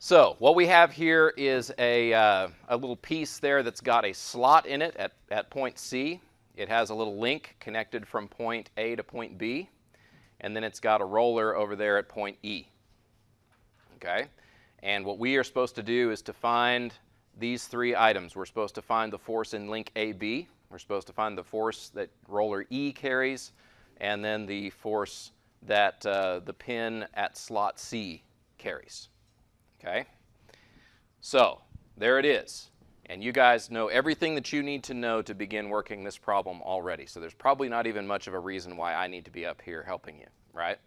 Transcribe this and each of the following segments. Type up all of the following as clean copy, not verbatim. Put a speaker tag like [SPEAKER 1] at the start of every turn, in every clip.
[SPEAKER 1] So what we have here is a little piece there that's got a slot in it at point C. It has a little link connected from point A to point B, and then it's got a roller over there at point E. Okay? And what we are supposed to do is to find these three items. We're supposed to find the force in link AB. We're supposed to find the force that roller E carries, and then the force that the pin at slot C carries. Okay? So, there it is. And you guys know everything that you need to know to begin working this problem already. So there's probably not even much of a reason why I need to be up here helping you, right?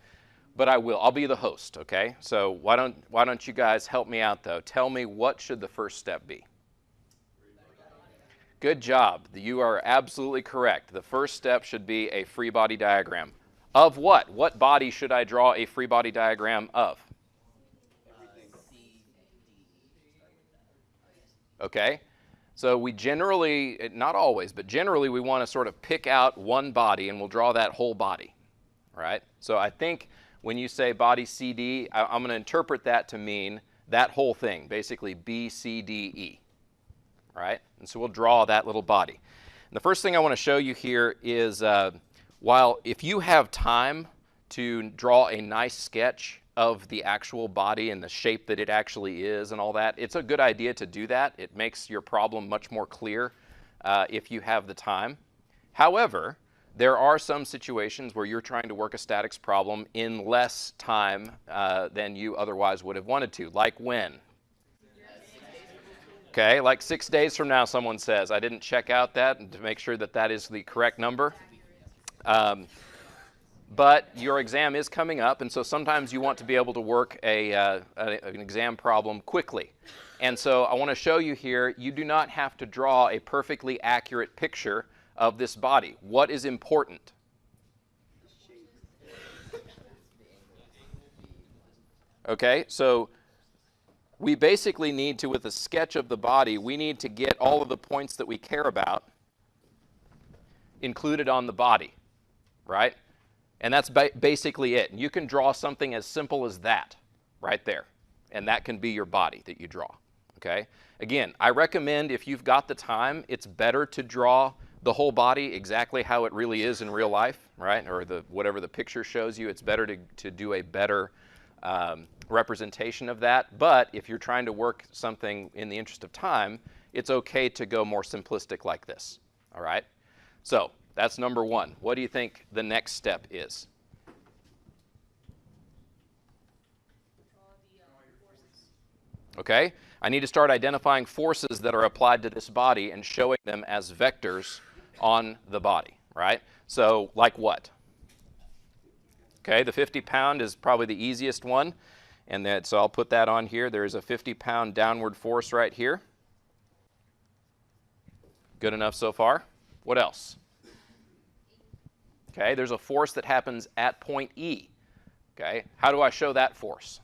[SPEAKER 1] But I will. I'll be the host, okay? So why don't you guys help me out, though? Tell me, what should the first step be? Good job. You are absolutely correct. The first step should be a free body diagram. Of what? What body should I draw a free body diagram of? Okay? So we generally, not always, but generally we want to sort of pick out one body and we'll draw that whole body, right? So I think when you say body CD, I'm going to interpret that to mean that whole thing, basically B, C, D, E, right? And so we'll draw that little body. And the first thing I want to show you here is, while if you have time to draw a nice sketch of the actual body and the shape that it actually is and all that, it's a good idea to do that. It makes your problem much more clear if you have the time. However, there are some situations where you're trying to work a statics problem in less time than you otherwise would have wanted to. Like when? Okay, like 6 days from now, someone says. I didn't check out that to make sure that that is the correct number. But your exam is coming up, and so sometimes you want to be able to work an exam problem quickly. And so I want to show you here, you do not have to draw a perfectly accurate picture of this body. What is important? Okay, so we basically need to, with a sketch of the body, we need to get all of the points that we care about included on the body, right? And that's basically it. And you can draw something as simple as that right there. And that can be your body that you draw, okay? Again, I recommend if you've got the time, it's better to draw the whole body exactly how it really is in real life, right? Or whatever the picture shows you. It's better to do a better representation of that. But if you're trying to work something in the interest of time, it's okay to go more simplistic like this, all right? So that's number one. What do you think the next step is? Okay, I need to start identifying forces that are applied to this body and showing them as vectors on the body, right? So like what? Okay, the 50-pound is probably the easiest one. And so I'll put that on here. There's a 50-pound downward force right here. Good enough so far? What else? Okay, there's a force that happens at point E. Okay, how do I show that force?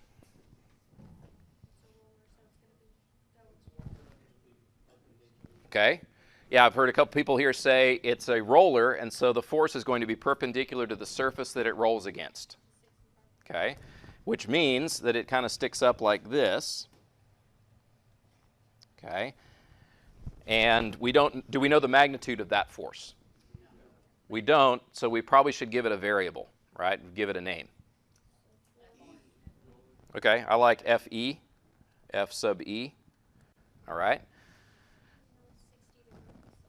[SPEAKER 1] Okay, yeah, I've heard a couple people here say it's a roller, and so the force is going to be perpendicular to the surface that it rolls against. Okay, which means that it kind of sticks up like this. Okay, and do we know the magnitude of that force? We don't, so we probably should give it a variable, right? Give it a name. Okay, I like FE, F sub E, all right?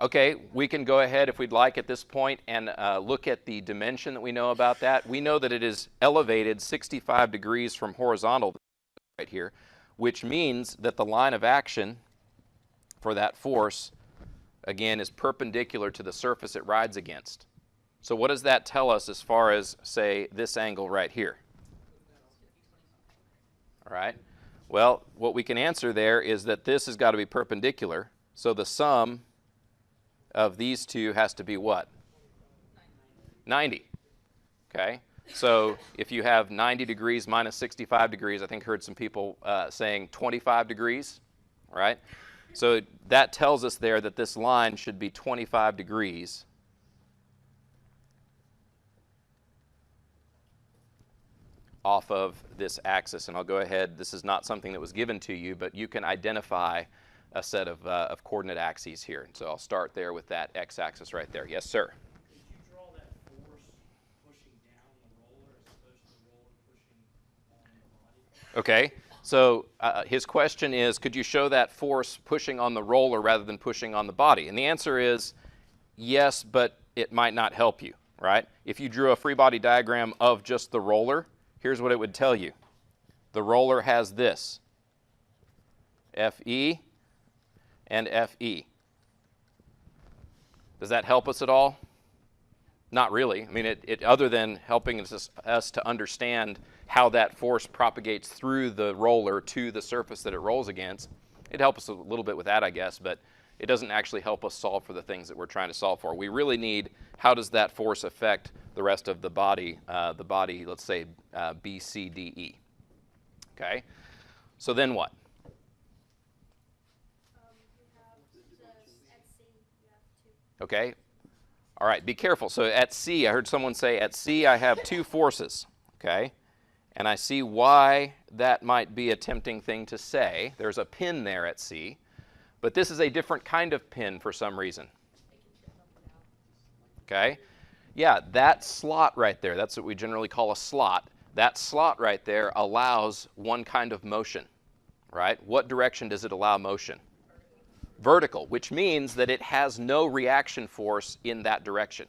[SPEAKER 1] Okay, we can go ahead if we'd like at this point and look at the dimension that we know about that. We know that it is elevated 65 degrees from horizontal right here, which means that the line of action for that force, again, is perpendicular to the surface it rides against. So what does that tell us as far as, say, this angle right here? All right. Well, what we can answer there is that this has got to be perpendicular. So the sum of these two has to be what? 90. Okay. So if you have 90 degrees minus 65 degrees, I think I heard some people saying 25 degrees, right? So that tells us there that this line should be 25 degrees. off of this axis. And I'll go ahead, this is not something that was given to you, but you can identify a set of coordinate axes here. So I'll start there with that x-axis right there. Yes, sir?
[SPEAKER 2] Could you draw that force pushing down the roller as opposed to the roller pushing on the body?
[SPEAKER 1] Okay, so his question is, could you show that force pushing on the roller rather than pushing on the body? And the answer is yes, but it might not help you, right? If you drew a free body diagram of just the roller, here's what it would tell you. The roller has this, FE and FE. Does that help us at all? Not really. I mean, it other than helping us to understand how that force propagates through the roller to the surface that it rolls against, it helps us a little bit with that, I guess, but it doesn't actually help us solve for the things that we're trying to solve for. We really need, how does that force affect the rest of the body, let's say, B, C, D, E. Okay? So then what? Okay? All right, be careful. So at C, I heard someone say, at C I have two forces, okay? And I see why that might be a tempting thing to say. There's a pin there at C, but this is a different kind of pin for some reason. Okay? Yeah, that slot right there, that's what we generally call a slot. That slot right there allows one kind of motion, right? What direction does it allow motion? Vertical, which means that it has no reaction force in that direction.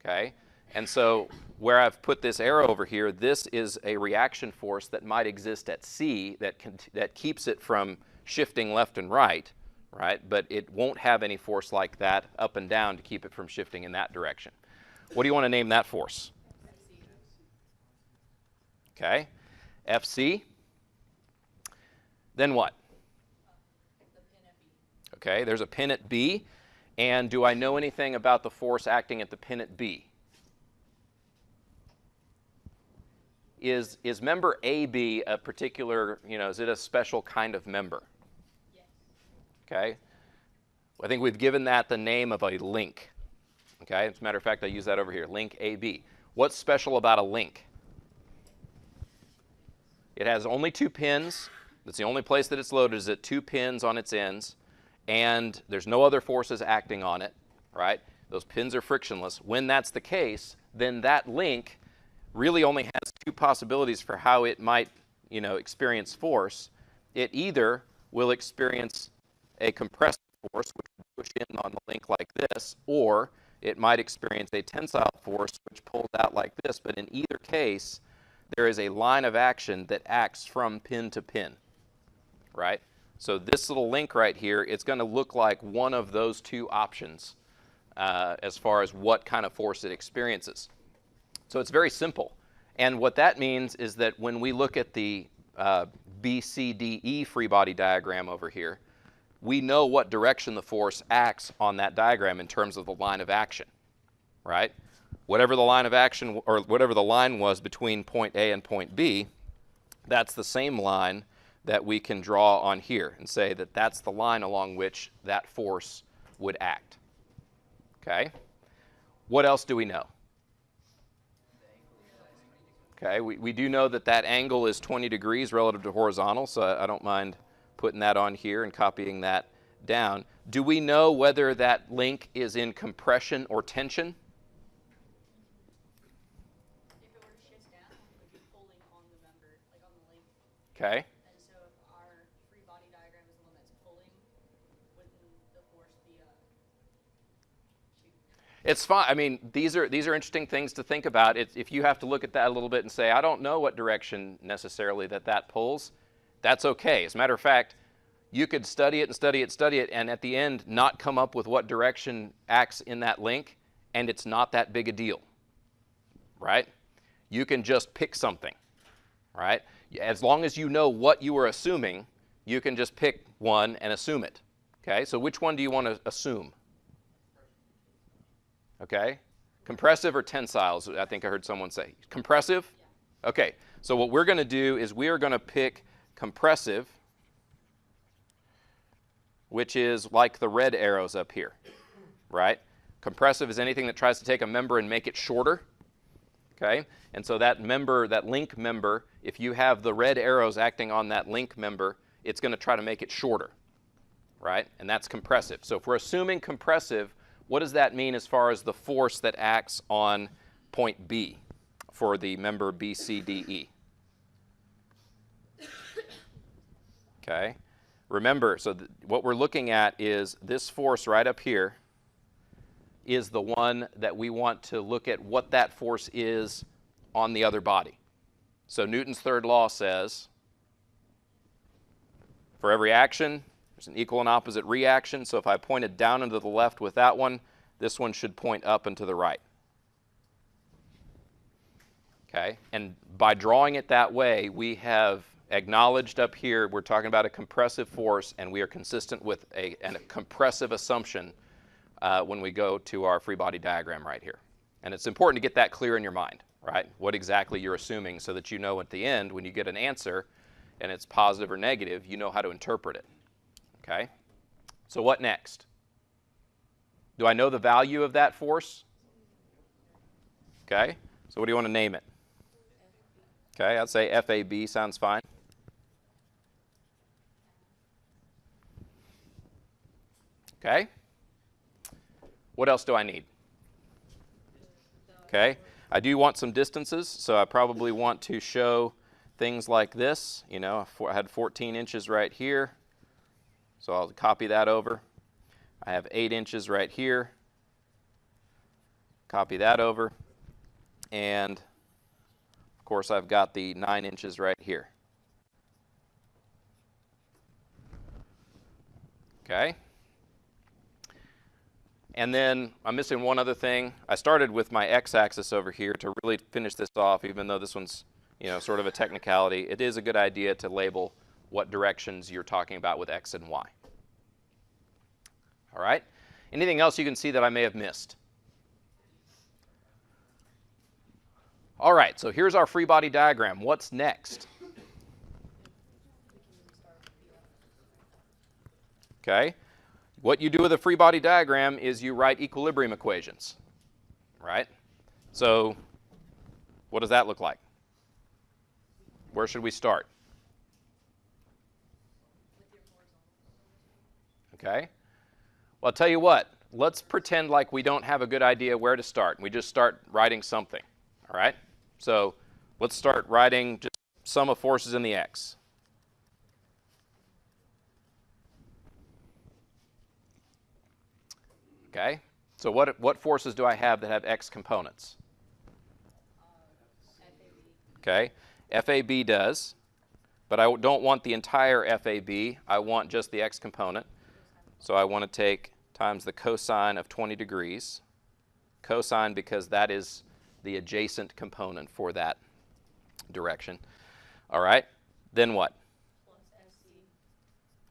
[SPEAKER 1] Okay? And so where I've put this arrow over here, this is a reaction force that might exist at C that keeps it from shifting left and right, but it won't have any force like that up and down to keep it from shifting in that direction. What do you want to name that force? Okay, FC. Then what? Okay, there's a pin at B. And do I know anything about the force acting at the pin at B? Is member AB a particular, is it a special kind of member? Yes. Okay. I think we've given that the name of a link. Okay, as a matter of fact, I use that over here, link AB. What's special about a link? It has only two pins. That's the only place that it's loaded, is at two pins on its ends. And there's no other forces acting on it, right? Those pins are frictionless. When that's the case, then that link really only has two possibilities for how it might, experience force. It either will experience a compressive force, which will push in on the link like this, or it might experience a tensile force, which pulls out like this. But in either case, there is a line of action that acts from pin to pin, right? So this little link right here, it's going to look like one of those two options as far as what kind of force it experiences. So it's very simple. And what that means is that when we look at the BCDE free body diagram over here, we know what direction the force acts on that diagram in terms of the line of action, right? Whatever the line of action, or whatever the line was between point A and point B, that's the same line that we can draw on here and say that that's the line along which that force would act. Okay? What else do we know? Okay, we do know that that angle is 20 degrees relative to horizontal, so I don't mind putting that on here and copying that down. Do we know whether that link is in compression or tension?
[SPEAKER 3] If it were to shift down, it would be pulling on the member, like on the link.
[SPEAKER 1] Okay.
[SPEAKER 3] And so if our free body diagram is the one that's pulling, wouldn't the force be a shoot?
[SPEAKER 1] It's fine. I mean, these are interesting things to think about. If you have to look at that a little bit and say, I don't know what direction necessarily that pulls, that's okay. As a matter of fact, you could study it and study it, study it, and at the end not come up with what direction acts in that link, and it's not that big a deal, right? You can just pick something, right? As long as you know what you are assuming, you can just pick one and assume it, okay? So which one do you want to assume? Okay, compressive or tensile, I think I heard someone say. Compressive? Yeah. Okay, so what we're going to do is we are going to pick compressive, which is like the red arrows up here, right? Compressive is anything that tries to take a member and make it shorter. okay? And so that member, that link member, if you have the red arrows acting on that link member, it's going to try to make it shorter, right? And that's compressive. So if we're assuming compressive, what does that mean as far as the force that acts on point B for the member BCDE? Okay? Remember, so what we're looking at is this force right up here is the one that we want to look at what that force is on the other body. So Newton's third law says for every action, there's an equal and opposite reaction. So if I pointed down and to the left with that one, this one should point up and to the right. Okay? And by drawing it that way, we have acknowledged up here we're talking about a compressive force, and we are consistent with a compressive assumption when we go to our free body diagram right here. And it's important to get that clear in your mind, right? What exactly you're assuming so that you know at the end when you get an answer and it's positive or negative, you know how to interpret it. Okay? So what next? Do I know the value of that force? Okay? So what do you want to name it? Okay, I'd say FAB sounds fine. Okay? What else do I need? Okay, I do want some distances, so I probably want to show things like this. You know, I had 14 inches right here, so I'll copy that over. I have 8 inches right here, copy that over, and of course I've got the 9 inches right here. Okay? And then I'm missing one other thing. I started with my x-axis over here to really finish this off, even though this one's, you know, sort of a technicality. It is a good idea to label what directions you're talking about with x and y. All right? Anything else you can see that I may have missed? All right, so here's our free body diagram. What's next? Okay? What you do with a free body diagram is you write equilibrium equations, right? So what does that look like? Where should we start? Okay. Well, I'll tell you what. Let's pretend like we don't have a good idea where to start. We just start writing something, all right? So let's start writing just sum of forces in the x. Okay, so what forces do I have that have x components? Okay, FAB does, but I don't want the entire FAB. I want just the x component. So I want to take times the cosine of 20 degrees. Cosine because that is the adjacent component for that direction. All right, then what?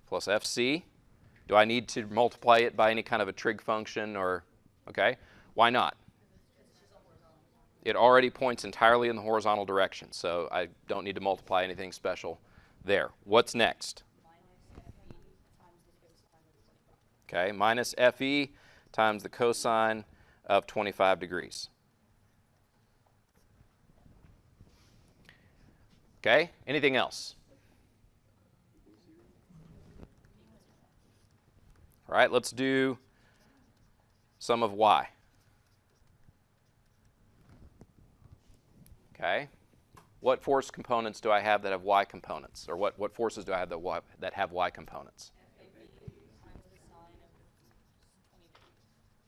[SPEAKER 1] Plus FC. Do I need to multiply it by any kind of a trig function or, okay? Why not? It already points entirely in the horizontal direction, so I don't need to multiply anything special there. What's next? Okay, minus FE times the cosine of 25 degrees. Okay, anything else? All right, let's do sum of y. Okay, what force components do I have that have y components? Or what forces do I have that have y components?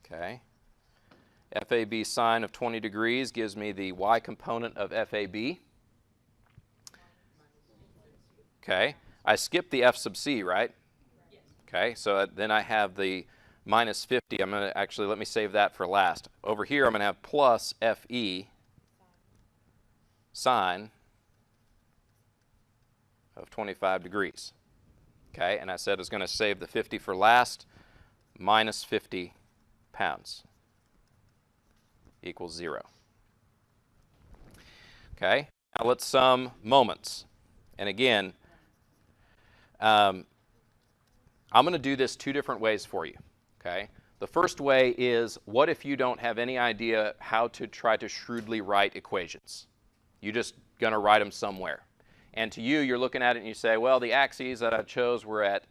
[SPEAKER 1] Okay, FAB sine of 20 degrees gives me the y component of FAB. Okay, I skipped the F sub c, right? Okay, so then I have the minus 50. I'm going to actually, let me save that for last. Over here, I'm going to have plus FE sine of 25 degrees. Okay, and I said I was going to save the 50 for last. Minus 50 pounds equals 0. Okay, now let's sum moments. And again, I'm going to do this two different ways for you, okay? The first way is, what if you don't have any idea how to try to shrewdly write equations? You're just going to write them somewhere. And to you, you're looking at it and you say, well, the axes that I chose were at,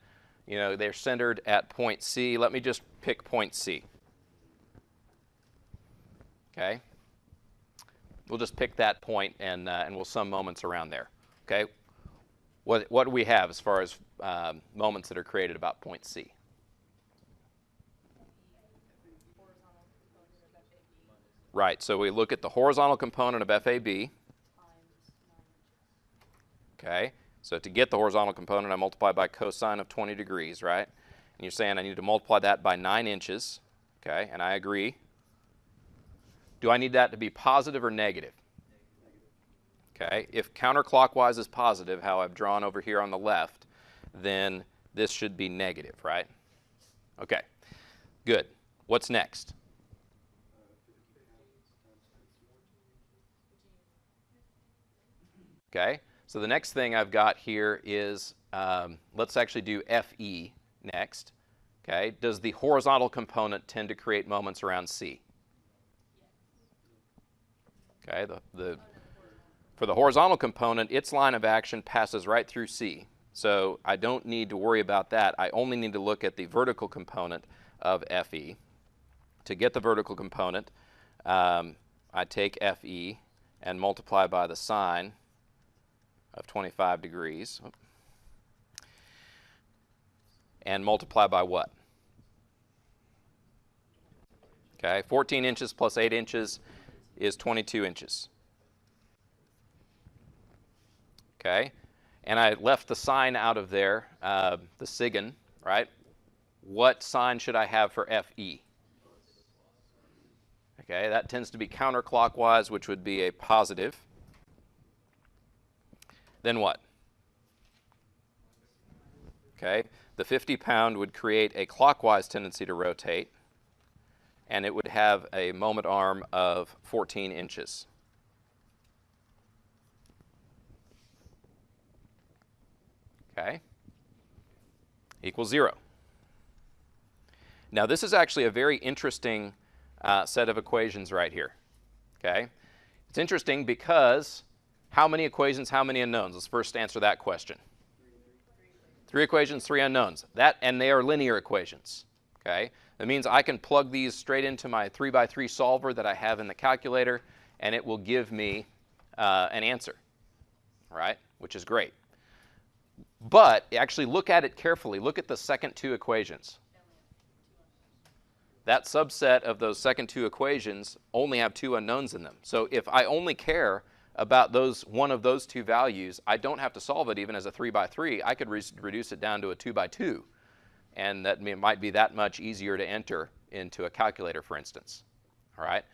[SPEAKER 1] they're centered at point C. Let me just pick point C. Okay? We'll just pick that point and we'll sum moments around there. Okay? What do we have as far as moments that are created about point C? Right, so we look at the horizontal component of FAB. Okay, so to get the horizontal component, I multiply by cosine of 20 degrees, right? And you're saying I need to multiply that by 9 inches, okay, and I agree. Do I need that to be positive or negative? Okay, if counterclockwise is positive, how I've drawn over here on the left, then this should be negative, right? Okay, good. What's next? Okay, so the next thing I've got here is, let's actually do FE next. Okay, does the horizontal component tend to create moments around C? Okay, for the horizontal component, its line of action passes right through C. So I don't need to worry about that. I only need to look at the vertical component of FE. To get the vertical component, I take FE and multiply by the sine of 25 degrees. And multiply by what? Okay, 14 inches plus 8 inches is 22 inches. Okay, and I left the sine out of there, the sign, right? What sign should I have for FE? Okay, that tends to be counterclockwise, which would be a positive. Then what? Okay, the 50 pound would create a clockwise tendency to rotate, and it would have a moment arm of 14 inches. Okay, equals 0. Now this is actually a very interesting set of equations right here. Okay, it's interesting because how many equations, how many unknowns? Let's first answer that question. 3 equations, 3 unknowns. And they are linear equations. Okay, that means I can plug these straight into my 3x3 solver that I have in the calculator, and it will give me an answer, right? Which is great. But actually look at it carefully. Look at the second 2 equations. That subset of those second 2 equations only have 2 unknowns in them. So if I only care about one of those 2 values, I don't have to solve it even as a 3x3. I could reduce it down to a 2x2. And that might be that much easier to enter into a calculator, for instance. All right?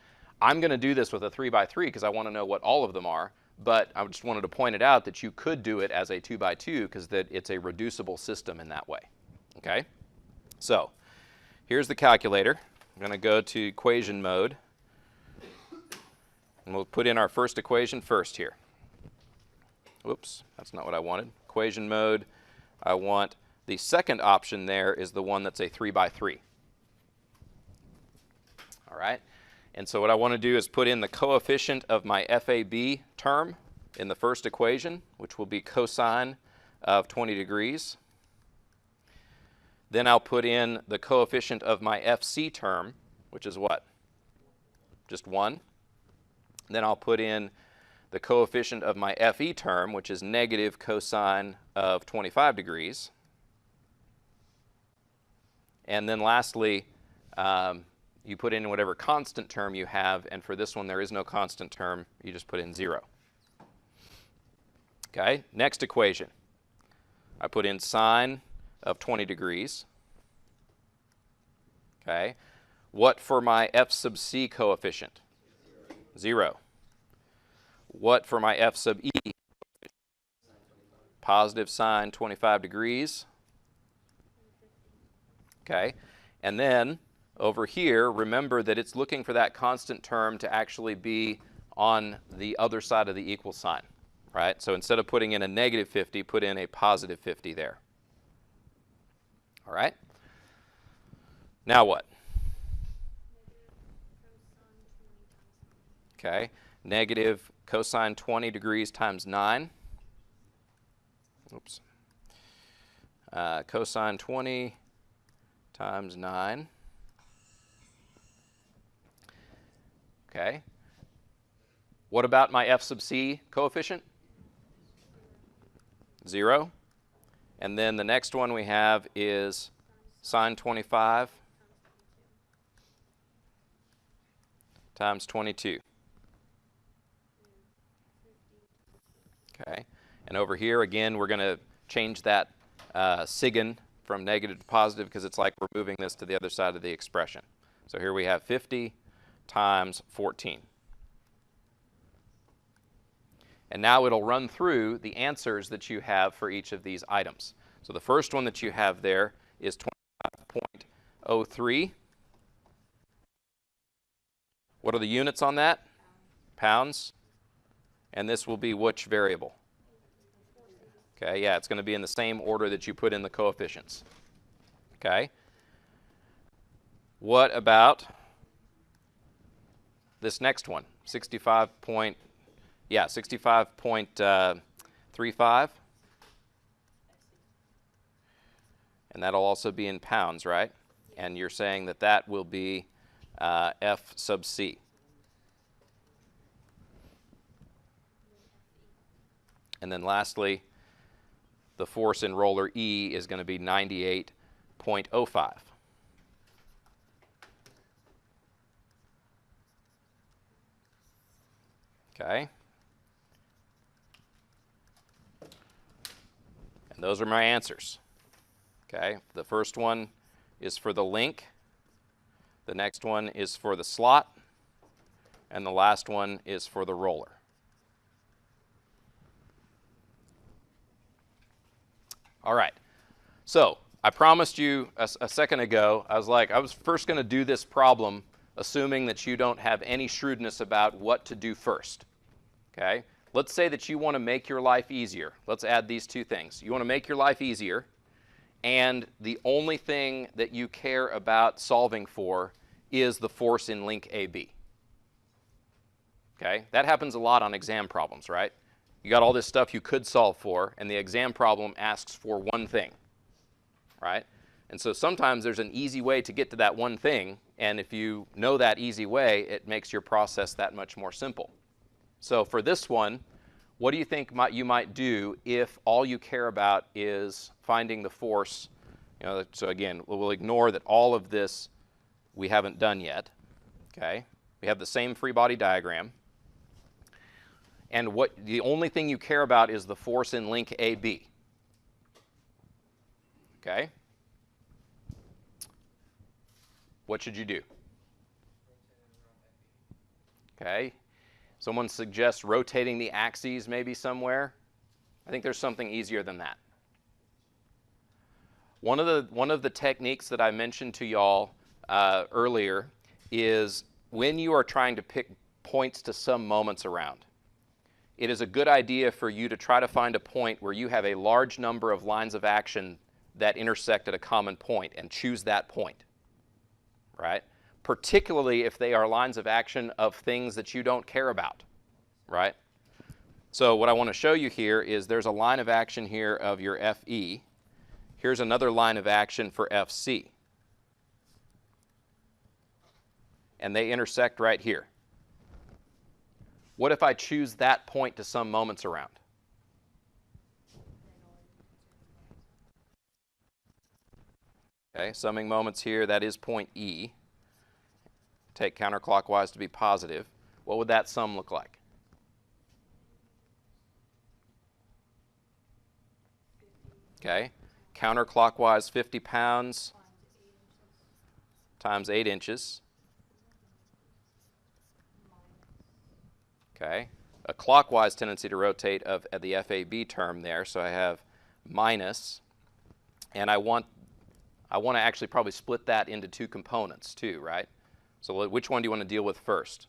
[SPEAKER 1] I'm going to do this with a 3x3 because I want to know what all of them are. But I just wanted to point it out that you could do it as a 2x2 because it's a reducible system in that way. Okay? So here's the calculator. I'm going to go to equation mode. And we'll put in our first equation first here. Whoops, that's not what I wanted. Equation mode, I want the second option there is the one that's a 3x3. All right? And so what I want to do is put in the coefficient of my FAB term in the first equation, which will be cosine of 20 degrees. Then I'll put in the coefficient of my FC term, which is what? Just 1. Then I'll put in the coefficient of my FE term, which is negative cosine of 25 degrees. And then lastly, you put in whatever constant term you have, and for this one there is no constant term, you just put in 0. Okay, next equation. I put in sine of 20 degrees. Okay, what for my F sub C coefficient? 0. What for my F sub E? Positive sine 25 degrees. Okay, and then over here, remember that it's looking for that constant term to actually be on the other side of the equal sign, right? So instead of putting in a negative 50, put in a positive 50 there. All right? Now what? Okay, negative cosine 20 degrees times 9. Oops. Cosine 20 times 9. Okay. What about my f sub c coefficient? 0. And then the next one we have is sine 25 times 22. Okay. And over here, again, we're going to change that sign from negative to positive because it's like we're moving this to the other side of the expression. So here we have 50 times 14. And now it'll run through the answers that you have for each of these items. So the first one that you have there is 25.03. What are the units on that? Pounds. And this will be which variable? Okay, yeah, it's going to be in the same order that you put in the coefficients. Okay. What about this next one? 65.35. And that'll also be in pounds, right? And you're saying that that will be F sub C. And then lastly, the force in roller E is going to be 98.05. Okay. And those are my answers. Okay. The first one is for the link. The next one is for the slot. And the last one is for the roller. All right. So I promised you a second ago, I was first going to do this problem assuming that you don't have any shrewdness about what to do first. Okay? Let's say that you want to make your life easier. Let's add these two things. You want to make your life easier, and the only thing that you care about solving for is the force in link AB. Okay? That happens a lot on exam problems, right? You got all this stuff you could solve for, and the exam problem asks for one thing, right? And so sometimes there's an easy way to get to that one thing, and if you know that easy way, it makes your process that much more simple. So for this one, what do you think you might do if all you care about is finding the force? So again, we'll ignore that all of this we haven't done yet. Okay? We have the same free body diagram. And the only thing you care about is the force in link AB. Okay? What should you do? Okay. Someone suggests rotating the axes maybe somewhere. I think there's something easier than that. One of the techniques that I mentioned to y'all earlier is when you are trying to pick points to some moments around. It is a good idea for you to try to find a point where you have a large number of lines of action that intersect at a common point and choose that point, right? Particularly if they are lines of action of things that you don't care about, right? So what I want to show you here is there's a line of action here of your FE. Here's another line of action for FC. And they intersect right here. What if I choose that point to some moments around? Okay, summing moments here, that is point E. Take counterclockwise to be positive. What would that sum look like? Okay, counterclockwise 50 pounds times 8 inches. Okay, a clockwise tendency to rotate of the FAB term there, so I have minus, and I want to actually probably split that into two components too, right? So which one do you want to deal with first?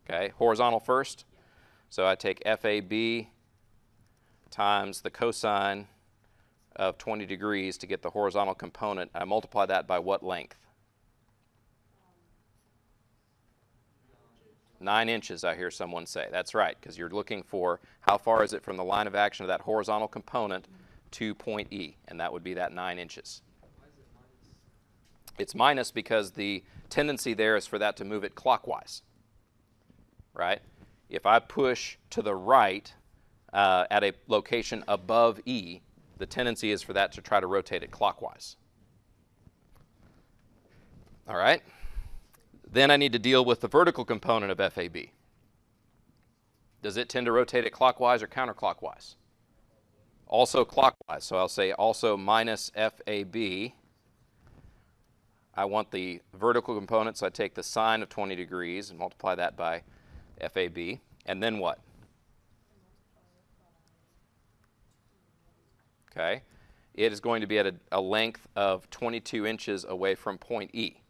[SPEAKER 1] Okay, horizontal first. So I take FAB times the cosine of 20 degrees to get the horizontal component. I multiply that by what length? 9 inches, I hear someone say. That's right, because you're looking for how far is it from the line of action of that horizontal component to point E, and that would be that 9 inches.
[SPEAKER 2] Why is it minus?
[SPEAKER 1] It's minus because the tendency there is for that to move it clockwise, right? If I push to the right at a location above E, the tendency is for that to try to rotate it clockwise. All right? Then I need to deal with the vertical component of FAB. Does it tend to rotate it clockwise or counterclockwise? Also clockwise. So I'll say also minus FAB. I want the vertical component, so I take the sine of 20 degrees and multiply that by FAB. And then what? Okay. It is going to be at a length of 22 inches away from point E.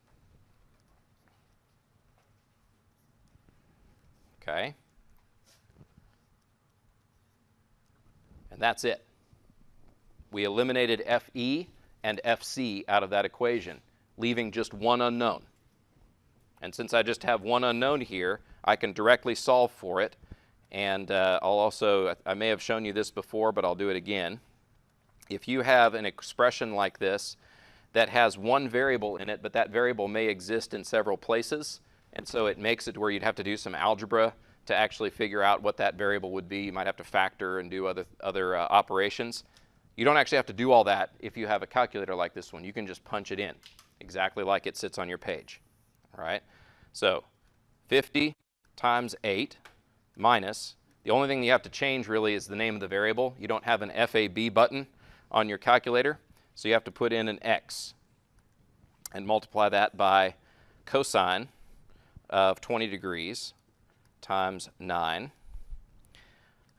[SPEAKER 1] Okay. And that's it. We eliminated FE and FC out of that equation, leaving just one unknown. And since I just have one unknown here, I can directly solve for it. And I may have shown you this before, but I'll do it again. If you have an expression like this that has one variable in it, but that variable may exist in several places, and so it makes it where you'd have to do some algebra to actually figure out what that variable would be. You might have to factor and do other operations. You don't actually have to do all that if you have a calculator like this one. You can just punch it in exactly like it sits on your page. All right? So 50 times 8 minus, the only thing you have to change really is the name of the variable. You don't have an FAB button on your calculator, so you have to put in an x and multiply that by cosine of 20 degrees times 9.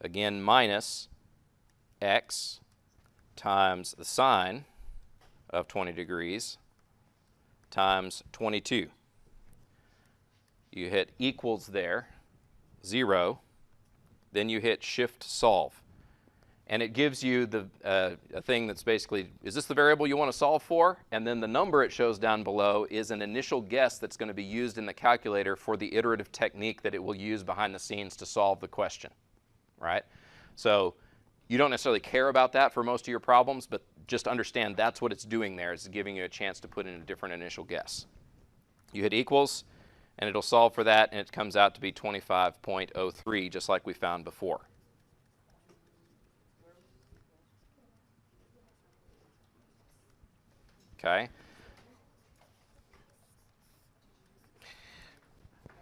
[SPEAKER 1] Again, minus x times the sine of 20 degrees times 22. You hit equals there, 0. Then you hit shift solve. And it gives you a thing that's basically, is this the variable you want to solve for? And then the number it shows down below is an initial guess that's going to be used in the calculator for the iterative technique that it will use behind the scenes to solve the question, right? So you don't necessarily care about that for most of your problems, but just understand that's what it's doing there. It's giving you a chance to put in a different initial guess. You hit equals, and it'll solve for that, and it comes out to be 25.03, just like we found before. Okay.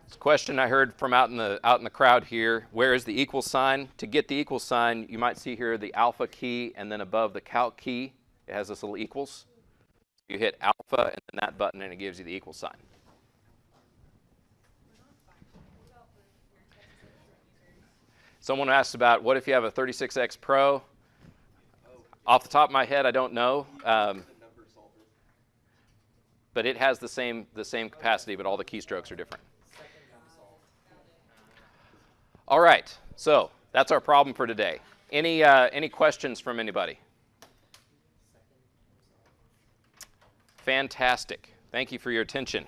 [SPEAKER 1] It's a question I heard from out in the crowd here. Where is the equal sign? To get the equal sign, you might see here the alpha key, and then above the calc key, it has this little equals. You hit alpha and then that button, and it gives you the equal sign. Someone asked about what if you have a 36X Pro? Off the top of my head, I don't know. But it has the same capacity, but all the keystrokes are different. All right, so that's our problem for today. Any questions from anybody? Fantastic. Thank you for your attention.